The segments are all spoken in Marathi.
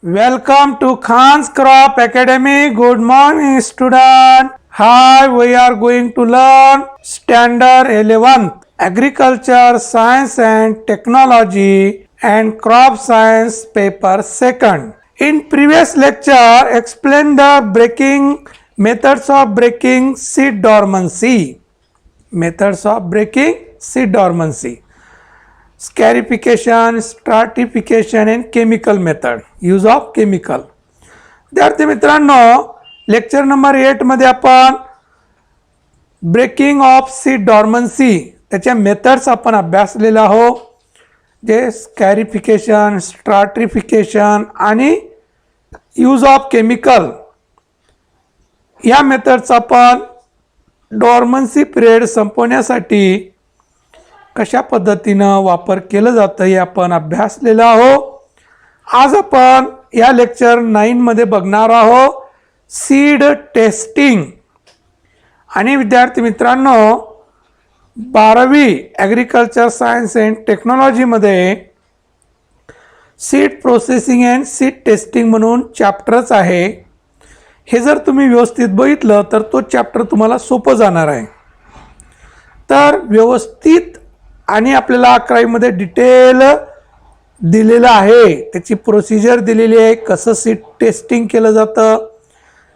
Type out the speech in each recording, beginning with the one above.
Welcome to Khan's Crop Academy. Good morning, student. Hi, we are going to learn Standard 11th Agriculture, Science and Technology and Crop Science paper 2nd. In previous lecture, explain the breaking methods of breaking seed dormancy. Methods of breaking seed dormancy. Scarification, stratification and chemical method, use of chemical. विद्यार्थी मित्रांनो, लेक्चर नंबर 8 मध्ये आपण ब्रेकिंग ऑफ सीड डॉर्मन्सी त्याच्या मेथड्स आपण अभ्यासलेले आहोत, जे स्कॅरिफिकेशन, स्ट्राटिफिकेशन आणि यूज ऑफ केमिकल या मेथड्स आपण डॉर्मन्सी पिरियड संपवण्यासाठी कशा पद्धतीनं वापर केलं जातं हे आपण अभ्यासलेलं आहोत. आज आपण या लेक्चर 9 मध्ये बघणार आहोत सीड टेस्टिंग. आणि विद्यार्थी मित्रांनो, 12वी ॲग्रिकल्चर सायन्स अँड टेक्नॉलॉजीमध्ये seed processing and seed testing म्हणून चॅप्टरच आहे. हे जर तुम्ही व्यवस्थित बघितलं तर तो चॅप्टर तुम्हाला सोपं जाणार आहे. तर व्यवस्थित आणि आपल्याला 11वी मध्ये डिटेल दिलेलं आहे, त्याची प्रोसिजर दिलेली आहे, कसं सीड टेस्टिंग केलं जातं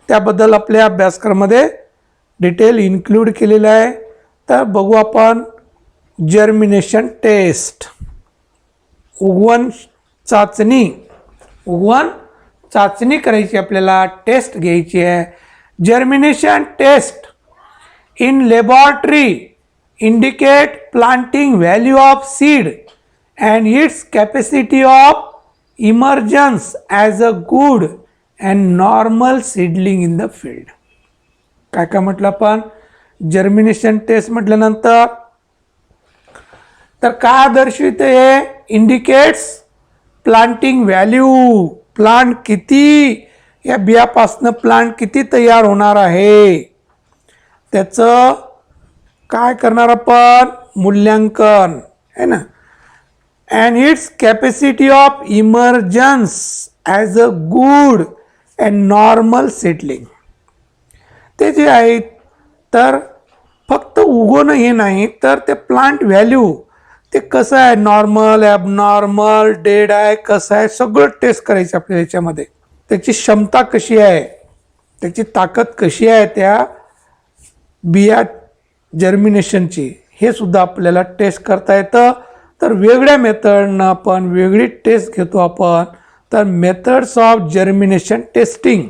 त्याबद्दल आपल्या अभ्यासक्रमामध्ये डिटेल इन्क्लूड केलेलं आहे. तर बघू आपण जर्मिनेशन टेस्ट, उगवण चाचणी करायची, आपल्याला टेस्ट घ्यायची आहे. Germination test in laboratory indicate planting value of seed and its capacity of emergence as a good and normal seedling in the field. काय काय म्हटलं आपण जर्मिनेशन टेस्ट म्हटल्यानंतर तर काय दर्शविते, हे इंडिकेट्स प्लांटिंग व्हॅल्यू, प्लांट किती या बियापासून प्लांट किती तयार होणार आहे त्याचं काय करणार आपण मूल्यांकन है ना. And it's capacity of emergence as a good and normal settling. ते जे आहे तर फक्त उगवणं हे नाही, तर ते प्लांट व्हॅल्यू ते कसं आहे, नॉर्मल, ॲबनॉर्मल, डेड आहे, कसं आहे, सगळं टेस्ट करायचं आपल्याला याच्यामध्ये. त्याची क्षमता कशी आहे, त्याची ताकद कशी आहे त्या बिया जर्मिनेशनची, हे सुद्धा आपल्याला टेस्ट करता येतं. तर वेगळ्या मेथडनं आपण वेगळी टेस्ट घेतो आपण. तर methods of germination testing,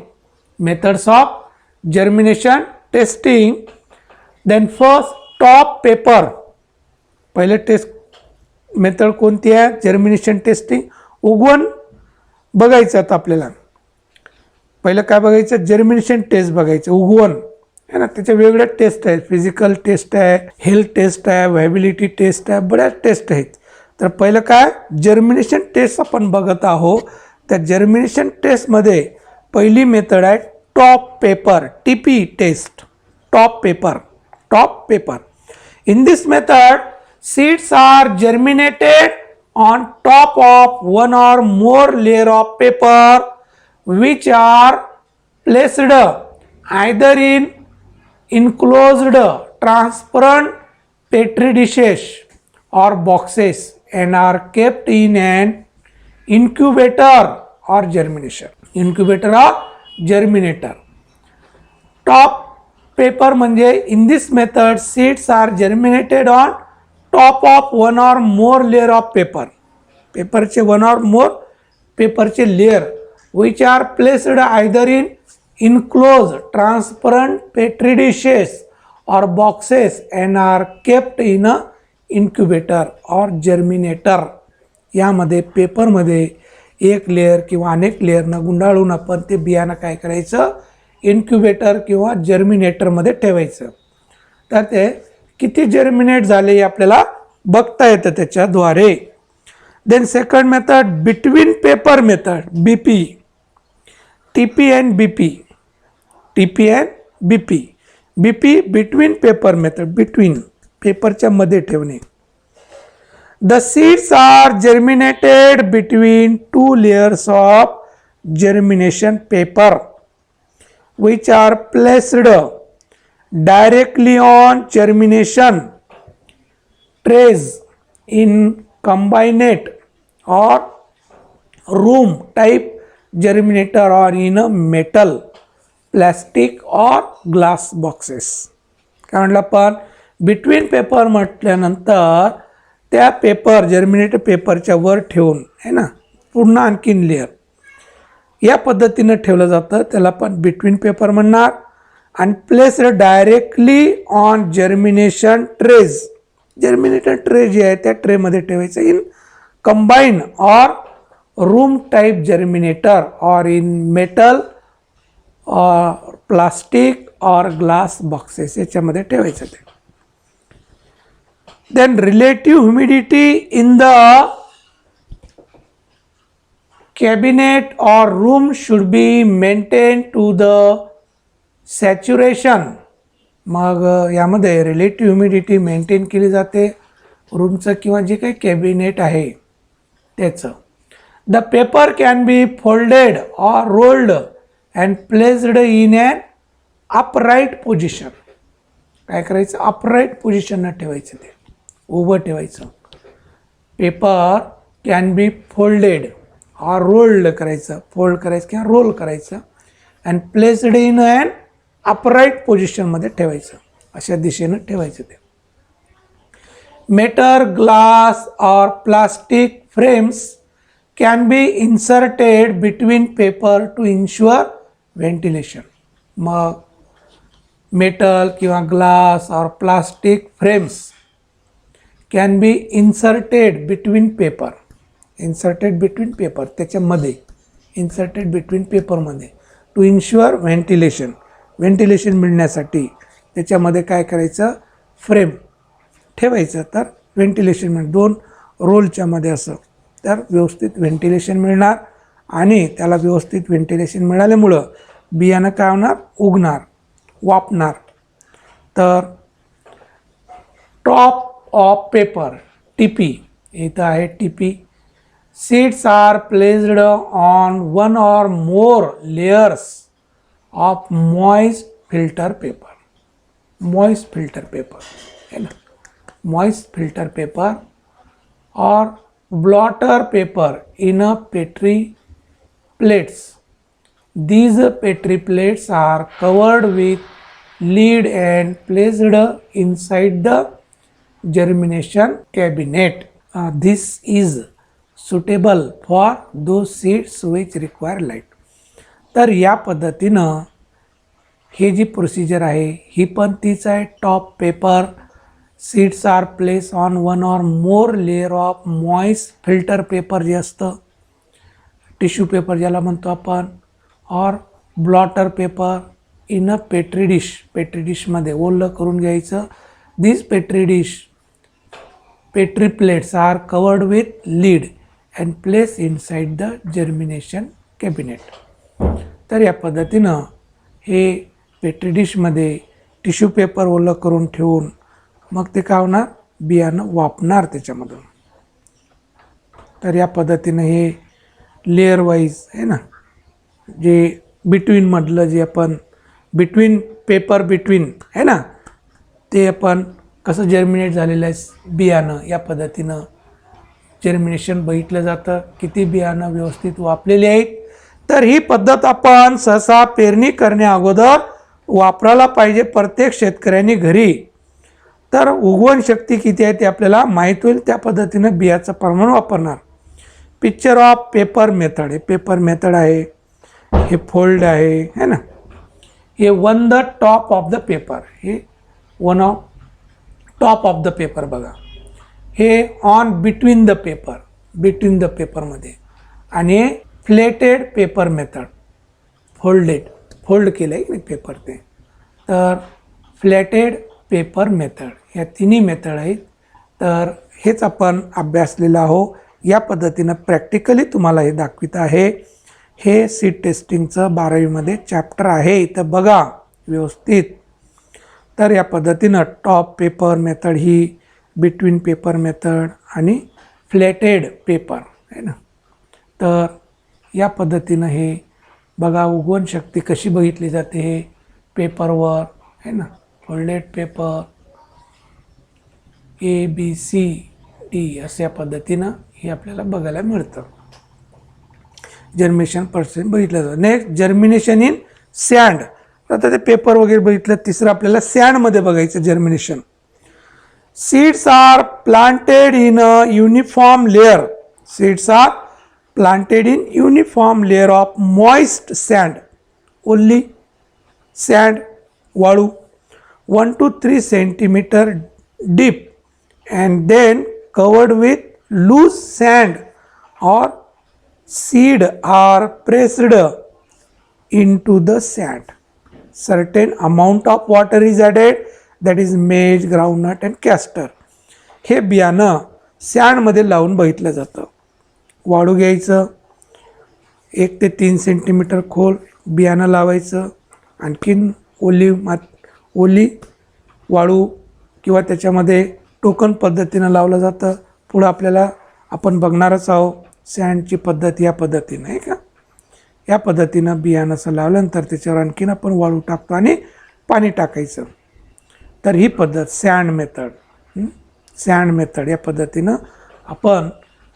methods of germination testing. Then first top paper, पहिले टेस्ट मेथड कोणती आहे, जर्मिनेशन टेस्टिंग. उगवण बघायचं आता आपल्याला, पहिलं काय बघायचं, जर्मिनेशन टेस्ट बघायचं, उगवण है ना. त्याच्या वेगळ्या टेस्ट आहेत, फिजिकल टेस्ट आहे, हेल्थ टेस्ट आहे, व्हायबिलिटी टेस्ट आहे, बऱ्याच टेस्ट आहेत. तर पहिलं काय जर्मिनेशन टेस्ट आपण बघत आहोत. त्या जर्मिनेशन टेस्टमध्ये पहिली मेथड आहे top paper, TP test. Top paper. In this method seeds are germinated on top of one or more layer of paper which are placed either in enclosed transparent petri dishes or boxes and are kept in an incubator or germinator. Top paper म्हणजे in this method seeds are germinated on top of one or more layer of paper. पेपरचे one or more पेपरचे layer which are placed either in enclosed transparent petri dishes or boxes and are kept in a incubator or germinator. यामध्ये पेपरमध्ये एक लेअर किंवा अनेक लेअरनं गुंडाळून आपण ते बियाणं काय करायचं, इन्क्युबेटर किंवा जर्मिनेटरमध्ये ठेवायचं. तर ते किती जर्मिनेट झाले हे आपल्याला बघता येतं त्याच्याद्वारे. Then second method between paper method, BP, TP and BP. TP and BP. BP between paper method, between पेपरच्या मध्ये ठेवणे. The seeds are germinated between two layers of germination paper which are placed directly on germination trays in combined or room type germinator or in a metal, plastic or glass boxes. काय म्हटलं आपण बिटवीन पेपर म्हटल्यानंतर त्या पेपर जर्मिनेटर पेपरच्या वर ठेवून आहे ना पुन्हा आणखीन लेअर या पद्धतीनं ठेवलं जातं, त्याला पण बिटवीन पेपर म्हणणार. आणि placed directly on germination trays, germinator tray जे आहे त्या ट्रेमध्ये ठेवायचं in combine or room type germinator or in metal or plastic or glass boxes याच्यामध्ये ठेवायचं ते. Then relative humidity in the cabinet or room should be maintained to the saturation. मग यामध्ये रिलेटिव्ह ह्युमिडिटी मेंटेन केली जाते रूमचं किंवा जे काही कॅबिनेट आहे त्याचं. The paper can be folded or rolled and placed in an upright position. काय करायचं अपराईट पोझिशनला ठेवायचं ते उभं ठेवायचं. Paper can be folded or rolled करायचं, फोल्ड करायचं किंवा रोल करायचं and placed in an upright पोझिशनमध्ये ठेवायचं, अशा दिशेनं ठेवायचं ते. Metal, glass or plastic frames can be inserted between paper to ensure ventilation. मग मेटल किंवा glass or plastic frames can be inserted between paper, inserted between paper त्याच्यामध्ये, इन्सर्टेड बिटवीन पेपरमध्ये टू इन्श्युअर व्हेंटिलेशन, व्हेंटिलेशन मिळण्यासाठी त्याच्यामध्ये काय करायचं फ्रेम ठेवायचं. तर व्हेंटिलेशन मिळेल दोन रोलच्यामध्ये असं, तर व्यवस्थित व्हेंटिलेशन मिळणार आणि त्याला व्यवस्थित व्हेंटिलेशन मिळाल्यामुळं बियाणं काय होणार उगणार, वापणार. तर टॉप ऑफ पेपर टीपी, इथं आहे TP. Seeds are placed on one or more layers of moist filter paper. Moist filter paper है ना, moist filter paper or blotter paper in a petri plates. These petri plates are covered with lid and placed inside the germination cabinet. This is suitable for those seeds which require light. तर या पद्धतीनं हे जी प्रोसिजर आहे ही पण तीच आहे. Top paper, seeds are place on one or more layer of moist filter paper जे असतं, टिश्यू पेपर ज्याला म्हणतो आपण, or blotter paper in a petri dish, petri डिशमध्ये ओलं करून घ्यायचं. This petri dish, petri plates are covered with lid and place inside the germination cabinet. तर या पद्धतीनं हे पेट्री डिशमध्ये टिश्यू पेपर ओलं करून ठेवून मग ते काय होणार बियाणं वापणार त्याच्यामधून. तर या पद्धतीनं हे लेअर वाईज आहे ना, जे बिटवीनमधलं जे आपण बिटवीन पेपर बिटवीन आहे ना ते आपण कसं जर्मिनेट झालेलं आहे बियाणं या पद्धतीनं जर्मिनेशन बघितलं जातं, किती बियाणं व्यवस्थित वापलेली आहेत. तर ही पद्धत आपण सहसा पेरणी करण्या अगोदर वापरायला पाहिजे प्रत्येक शेतकऱ्यांनी घरी. तर उगवण शक्ती किती आहे ते आपल्याला माहीत होईल, त्या पद्धतीनं बियाचं प्रमाण वापरणार. पिक्चर ऑफ पेपर मेथड, हे पेपर मेथड आहे, हे फोल्ड आहे है ना, हे one the top of the paper, हे one of top of the paper बघा, हे on between the paper, between the पेपरमध्ये. आणि pleated paper method, folded, fold केलं आहे पेपर ते. तर फ्लॅटेड पेपर मेथड, ह्या तिन्ही मेथड आहेत. तर हेच आपण अभ्यासलेलं आहो. या पद्धतीनं प्रॅक्टिकली तुम्हाला हे दाखवित आहे. हे सीड टेस्टिंगचं 12वीमध्ये चॅप्टर आहे, इथं बघा व्यवस्थित. तर या पद्धतीनं टॉप पेपर मेथड ही, बिटवीन पेपर मेथड आणि फ्लॅटेड पेपर आहे ना. तर या पद्धतीनं हे बघा उगवण शक्ती कशी बघितली जाते हे पेपरवर आहे ना, फोल्डेड पेपर ABCD अशा पद्धतीनं हे आपल्याला बघायला मिळतं. जर्मिनेशन पर्सेंट बघितलं जातं. Next germination in sand. आता ते पेपर वगैरे बघितलं. तिसरं आपल्याला सँडमध्ये बघायचं germination. Seeds are planted in a uniform layer. Seeds are planted in uniform layer of moist sand, only sand, वाळू, 1 to 3 centimeter deep, and then covered with loose sand or seed are pressed into the sand. Certain amount of water is added, that is maize, groundnut and castor. हे बियाणं सॅन्डमध्ये लावून बघितलं जातं. वाळू घ्यायचं, 1 ते 3 सेंटीमीटर खोल बियाणं लावायचं, आणखीन ओली वाळू किंवा त्याच्यामध्ये टोकन पद्धतीनं लावलं जातं. पुढं आपल्याला आपण बघणारच आहोत सँडची पद्धत या पद्धतीनं आहे का. या पद्धतीनं बियाणं असं लावल्यानंतर त्याच्यावर आणखीन आपण वाळू टाकतो आणि पाणी टाकायचं. तर ही पद्धत सँड मेथड या पद्धतीनं आपण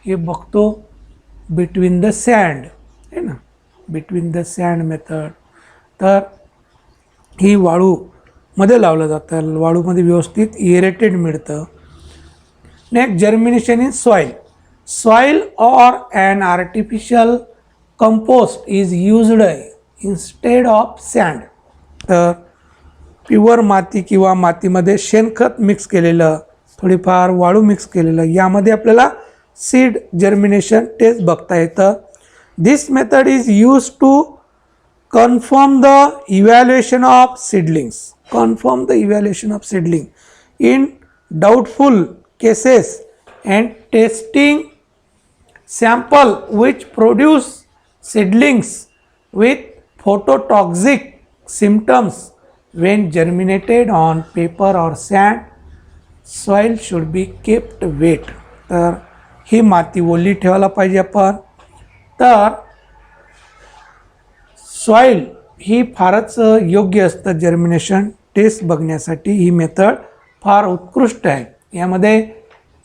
हे बघतो. बिटवीन द सँड आहे ना, बिटवीन द सँड मेथड. तर ही वाळूमध्ये लावलं जातं, वाळूमध्ये व्यवस्थित एरेटेड मिळतं. Next germination in soil. Soil or an artificial compost is used instead of sand. तर प्युअर माती किंवा मातीमध्ये शेणखत मिक्स केलेलं, थोडीफार वाळू मिक्स केलेलं, यामध्ये आपल्याला सीड जर्मिनेशन टेस्ट बघता येतं. This method is use to confirm the evaluation of seedlings. Confirm the evaluation of seedling in doubtful cases and testing sample which produce seedlings with phototoxic symptoms when germinated on paper or sand. Soil should be kept wet. तर ही माती ओली ठेवायला पाहिजे आपण. तर सॉईल ही फारच योग्य असतं जर्मिनेशन टेस्ट बघण्यासाठी. ही मेथड फार उत्कृष्ट आहे. यामध्ये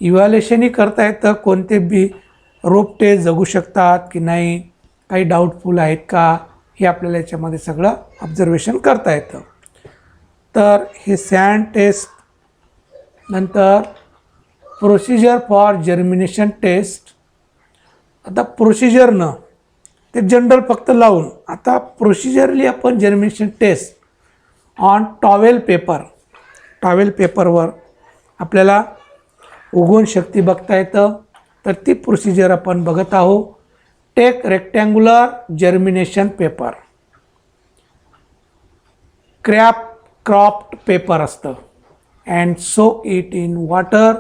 इव्हॅल्युएशनही करता येतं, कोणते बी रोपटे जगू शकतात की नाही, काही डाऊटफुल आहेत का, हे आपल्याला याच्यामध्ये सगळं ऑब्झर्वेशन करता येतं. तर हे सँड टेस्ट. नंतर प्रोसिजर फॉर जर्मिनेशन टेस्ट. आता प्रोसिजरनं ते जनरल फक्त लावून, आता प्रोसिजरली आपण जर्मिनेशन टेस्ट ऑन टॉवेल पेपरवर आपल्याला उगवण शक्ती बघता येतं. तर ती प्रोसिजर आपण बघत आहोत. Take rectangular germination paper, cropped paper असतं, and soak it in water,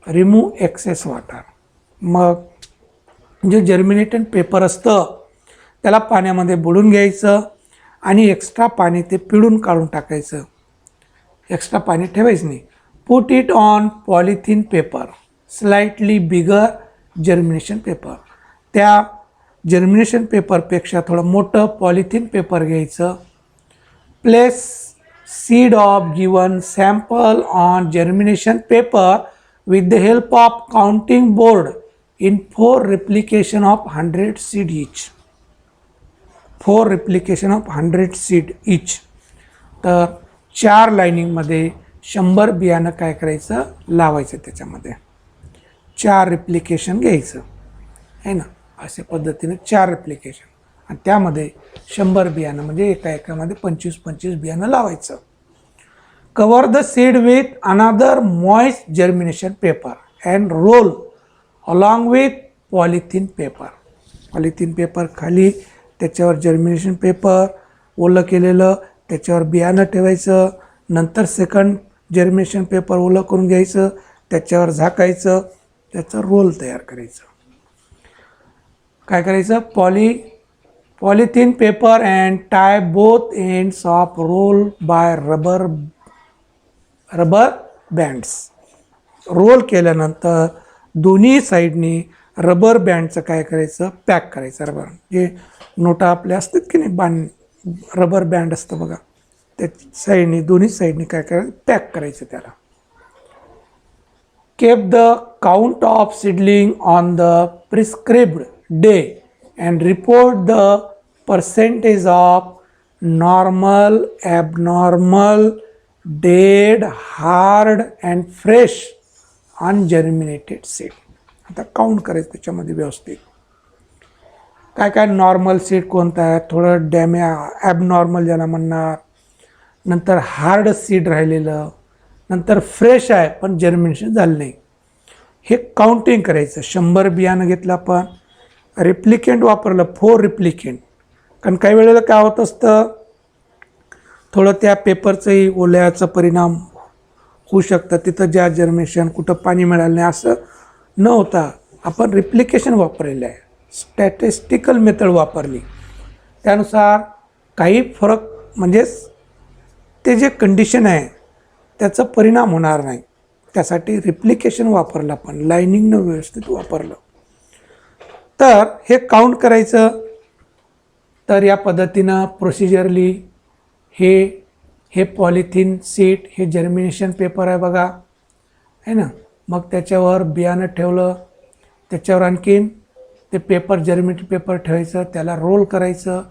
remove excess water. मग जे जर्मिनेटेड पेपर असतं त्याला पाण्यामध्ये बुडून घ्यायचं आणि एक्स्ट्रा पाणी ते पिळून काढून टाकायचं. एक्स्ट्रा पाणी ठेवायचं नाही. Put it on polythene paper, slightly bigger germination paper. त्या जर्मिनेशन पेपरपेक्षा थोडं मोठं पॉलिथिन पेपर घ्यायचं. Place seed of given sample on germination paper with the help of counting board in 4 replication of 100 seed each. 4 replication of 100 seed each. तर 4 लाईनिंगमध्ये 100 बियाणं काय करायचं, लावायचं. त्याच्यामध्ये 4 रिप्लिकेशन घ्यायचं आहे ना. अशा पद्धतीने 4 रिप्लिकेशन आणि त्यामध्ये 100 बियाणं म्हणजे एकामध्ये 25-25 बियाणं लावायचं. Cover the seed with another moist germination paper and roll along with polythene paper. Polythene paper खाली, त्याच्यावर जर्मिनेशन पेपर ओलं केलेलं, त्याच्यावर बियाणं ठेवायचं. नंतर सेकंड जर्मिनेशन पेपर ओलं करून घ्यायचं, त्याच्यावर झाकायचं, त्याचा रोल तयार करायचं. काय करायचं, polythene paper and tie both ends of roll by rubber bands. Roll केल्यानंतर दोन्ही साईडनी रबर बँडचं काय करायचं, पॅक करायचं. रबर जे नोटा आपल्या असतात की नाही, रबर बँड असतं बघा, त्या साईडनी दोन्ही साईडनी काय करायचं, पॅक करायचं त्याला. keep the count of seedling on the prescribed day and report the percentage of normal, abnormal, dead, hard and fresh ungerminated seed. आता काउंट करायचं त्याच्यामध्ये व्यवस्थित. काय काय नॉर्मल सीड कोणतं आहे, थोडं ॲबनॉर्मल ज्याला म्हणणार, नंतर हार्ड सीड राहिलेलं, नंतर फ्रेश आहे पण जर्मिनेशन झालं नाही, हे काउंटिंग करायचं. 100 बियाणं घेतलं आपण, रिप्लिकेंट वापरलं 4 रिप्लिकेंट. कारण काही वेळेला काय होत असतं, थोडं त्या पेपरचंही ओल्याचा परिणाम होऊ शकतं, तिथं ज्या जर्मिनेशन कुठं पाणी मिळालं नाही असं न होता आपण रिप्लिकेशन वापरलेलं आहे, स्टॅटिस्टिकल मेथड वापरली, त्यानुसार काही फरक म्हणजेच ते जे कंडिशन आहे त्याचा परिणाम होणार नाही, त्यासाठी रिप्लिकेशन वापरलं आपण, लाईनिंगनं व्यवस्थित वापरलं. तर हे काउंट करायचं. तर या पद्धतीनं प्रोसिजरली हे पॉलिथिन सीट, हे जर्मिनेशन पेपर आहे बघा, आहे ना. मग त्याच्यावर बियाणं ठेवलं, त्याच्यावर आणखीन ते पेपर, जर्मिनेटेड पेपर ठेवायचं, त्याला रोल करायचं.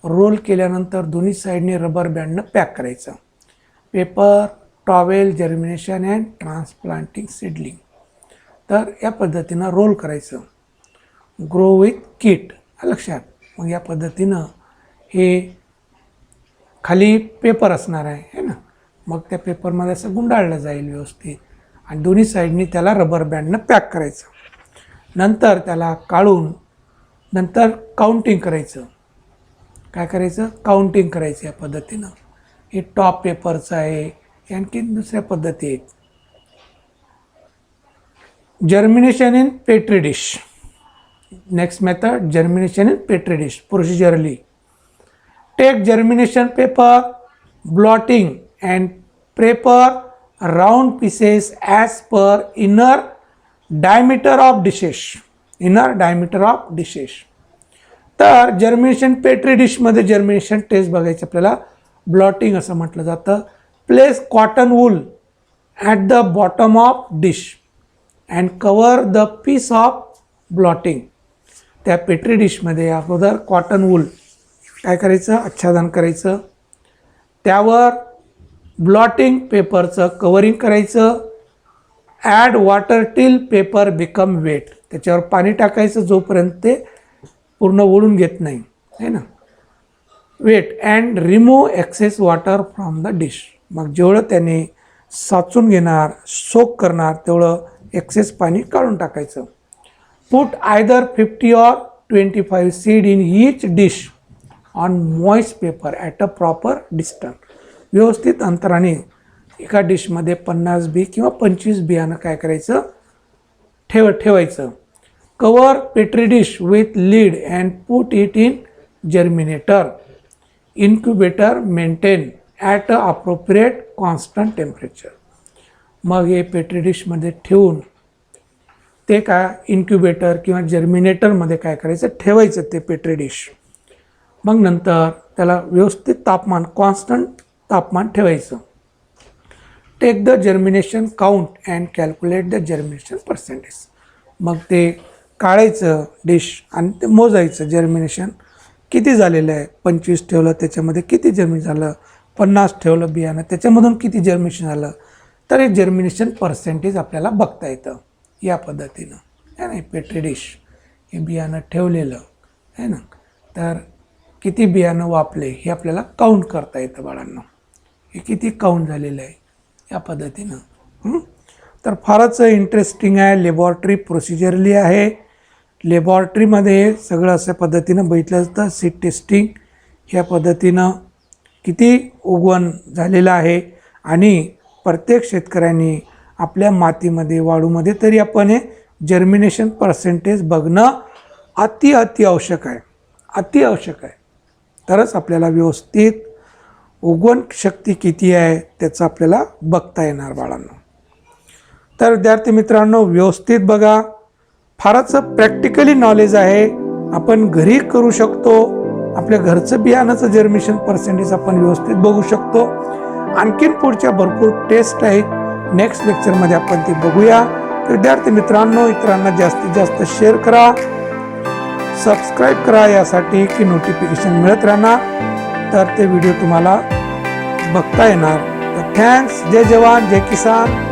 रोल केल्यानंतर दोन्ही साईडने रबर बँडनं पॅक करायचं. Paper, towel, germination and transplanting seedling. तर या पद्धतीनं रोल करायचं. ग्रो विथ किट, लक्षात. मग या पद्धतीनं हे खाली पेपर असणार आहे ना, मग त्या पेपरमध्ये असं गुंडाळलं जाईल व्यवस्थित आणि दोन्ही साईडनी त्याला रबर बँडनं पॅक करायचं. नंतर त्याला काढून नंतर काउंटिंग करायचं. काय करायचं, काउंटिंग करायचं या पद्धतीनं. हे टॉप पेपरचं आहे, आणखी दुसऱ्या पद्धती आहेत. Germination in petri dish. Next method, germination in petri dish. Procedurally take germination paper, blotting and prepare round pieces as per inner diameter of dishes. तर जर्मिनेशन पेट्री डिशमध्ये जर्मिनेशन टेस्ट बघायचं आपल्याला. ब्लॉटिंग असं म्हटलं जातं. Place cotton wool at the bottom of dish and cover the piece of blotting. त्या पेट्री डिशमध्ये अगोदर कॉटन वूल काय करायचं, आच्छादन करायचं, त्यावर ब्लॉटिंग पेपरचं कवरिंग करायचं. Add water till paper become wet. त्याच्यावर पाणी टाकायचं जोपर्यंत ते पूर्ण ओढून घेत नाही, है ना. Wet and remove excess water from the dish. मग जेवढं त्याने साचून घेणार, सोक करणार, तेवढं एक्सेस पाणी काढून टाकायचं. Put either 50 or 25 seed in each dish on moist paper at a proper distance. व्यवस्थित अंतराने एका डिशमध्ये 50 बी किंवा 25 बियाणं काय करायचं, ठेवायचं. Cover petri dish with lid and put it in germinator. Incubator maintain at a appropriate constant temperature. मग हे पेट्री डिशमध्ये ठेवून ते काय इन्क्युबेटर किंवा जर्मिनेटरमध्ये काय करायचं, ठेवायचं ते पेट्री डिश. मग नंतर त्याला व्यवस्थित तापमान, कॉन्स्टंट तापमान ठेवायचं. Take the germination count and calculate the germination percentage. मग ते काढायचं डिश आणि ते मोजायचं जर्मिनेशन किती झालेलं आहे. 25 ठेवलं त्याच्यामध्ये किती जर्मिनेशन झालं, 50 ठेवलं बियाणं त्याच्यामधून किती जर्मिनेशन झालं. तर हे जर्मिनेशन पर्सेंटेज आपल्याला बघता येतं या पद्धतीनं, आहे ना. पेट्री डिश हे बियाणं ठेवलेलं आहे ना, तर किती बियाणं वापले हे आपल्याला काउंट करता येतं बाळांना. हे किती काउंट झालेलं आहे या पद्धतीनं. तर फारच इंटरेस्टिंग आहे. लॅबॉरेटरी प्रोसिजरली आहे. लॅबॉरेटरीमध्ये सगळं अशा पद्धतीनं बघितलं जातं. सीड टेस्टिंग ह्या पद्धतीनं किती उगवण झालेलं आहे आणि प्रत्येक शेतकऱ्यांनी आपल्या मातीमध्ये, वाळूमध्ये तरी आपण हे जर्मिनेशन पर्सेंटेज बघणं अति आवश्यक आहे, अति आवश्यक आहे. तरच आपल्याला व्यवस्थित उगवण शक्ती किती आहे त्याचं आपल्याला बघता येणार बाळांनो. तर विद्यार्थी मित्रांनो, व्यवस्थित बघा. फारच प्रॅक्टिकली नॉलेज आहे. आपण घरी करू शकतो. आपल्या घरचं बियाणाचं जर्मिनेशन पर्सेंटेज आपण व्यवस्थित बघू शकतो. आणखीन पुढच्या भरपूर टेस्ट आहेत. नेक्स्ट लेक्चरमध्ये आपण ते बघूया. विद्यार्थी मित्रांनो, इतरांना जास्तीत जास्त शेअर करा, सबस्क्राईब करा यासाठी की नोटिफिकेशन मिळत राहणार, तर ते व्हिडिओ तुम्हाला बघता येणार. तर थँक्स. जय जवान जय किसान.